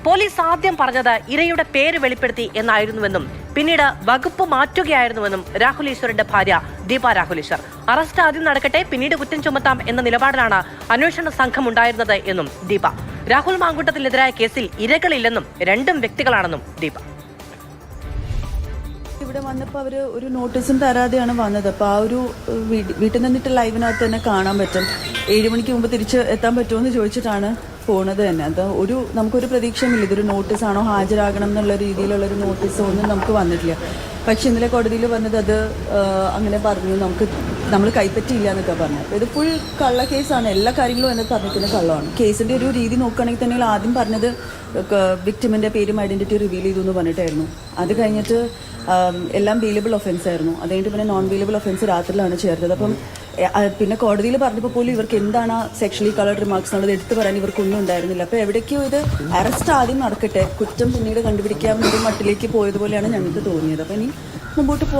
Police ആദ്യം പറഞ്ഞത് ഇരയുടെ പേര് വെളിപ്പെടുത്തി എന്നായിരുന്നുവെന്നും പിന്നീട് വകുപ്പ് മാറ്റുകയായിരുന്നുവെന്നും രാഹുൽ ഈശ്വറിന്റെ ഭാര്യ ദീപ രാഹുൽ ഈശ്വർ. അറസ്റ്റ് ആദ്യം നടക്കട്ടെ, പിന്നീട് കുറ്റം ചുമത്താം എന്ന നിലപാടിലാണ് അന്വേഷണ സംഘം ഉണ്ടായിരുന്നത് എന്നും ദീപ. രാഹുൽ മാങ്കൂട്ടത്തിനെതിരായ കേസിൽ ഇരകളില്ലെന്നും രണ്ടും വ്യക്തികളാണെന്നും ദീപ. ഇവിടെ വന്നപ്പോൾ അവർ ഒരു നോട്ടീസും തരാതെയാണ് വന്നത്. അപ്പോൾ ആ ഒരു വീട്ടിൽ നിന്നിട്ട് ലൈവിനകത്ത് തന്നെ കാണാൻ പറ്റും. 7 മണിക്ക് മുമ്പ് തിരിച്ച് എത്താൻ പറ്റുമോ എന്ന് ചോദിച്ചിട്ടാണ് പോണത് തന്നെ. അത് നമുക്കൊരു പ്രതീക്ഷയുമില്ല, ഇതൊരു നോട്ടീസാണോ, ഹാജരാകണം എന്നുള്ള രീതിയിലുള്ളൊരു നോട്ടീസോ ഒന്നും നമുക്ക് വന്നിട്ടില്ല. പക്ഷെ ഇന്നലെ കോടതിയിൽ വന്നത് അത് അങ്ങനെ പറഞ്ഞു, നമ്മൾ കൈപ്പറ്റിയില്ല എന്നൊക്കെ പറഞ്ഞു. അപ്പോൾ ഇത് ഫുൾ കള്ള കേസാണ്. എല്ലാ കാര്യങ്ങളും എന്നത് പറഞ്ഞിരിക്കുന്ന കള്ളമാണ്. കേസിൻ്റെ ഒരു രീതി നോക്കുകയാണെങ്കിൽ തന്നെ ആദ്യം പറഞ്ഞത് വിക്ടിമിൻ്റെ പേരും ഐഡൻറ്റിറ്റി റിവീൽ ചെയ്തു എന്ന് പറഞ്ഞിട്ടായിരുന്നു. അത് കഴിഞ്ഞിട്ട് എല്ലാം ബെയിലബിൾ ഒഫൻസ് ആയിരുന്നു. അത് കഴിഞ്ഞിട്ട് പിന്നെ നോൺ ബെയിലബിൾ ഒഫൻസ് രാത്രിയിലാണ് ചേർത്തത്. അപ്പം പിന്നെ കോടതിയിൽ പറഞ്ഞപ്പോൾ പോലും ഇവർക്ക് എന്താണ് സെക്ഷലി കളർഡ് റിമാർക്സ് എന്നുള്ളത് എടുത്തു പറയാൻ ഇവർക്കൊന്നും ഉണ്ടായിരുന്നില്ല. അപ്പോൾ എവിടേക്കോ ഇത് അറസ്റ്റ് ആദ്യം നടക്കട്ടെ, കുറ്റം പിന്നീട് കണ്ടുപിടിക്കാമെന്നൊരു മട്ടിലേക്ക് പോയതുപോലെയാണ് ഞങ്ങൾക്ക് തോന്നിയത്. അപ്പം ഇനി മുമ്പോട്ട് പോകാം.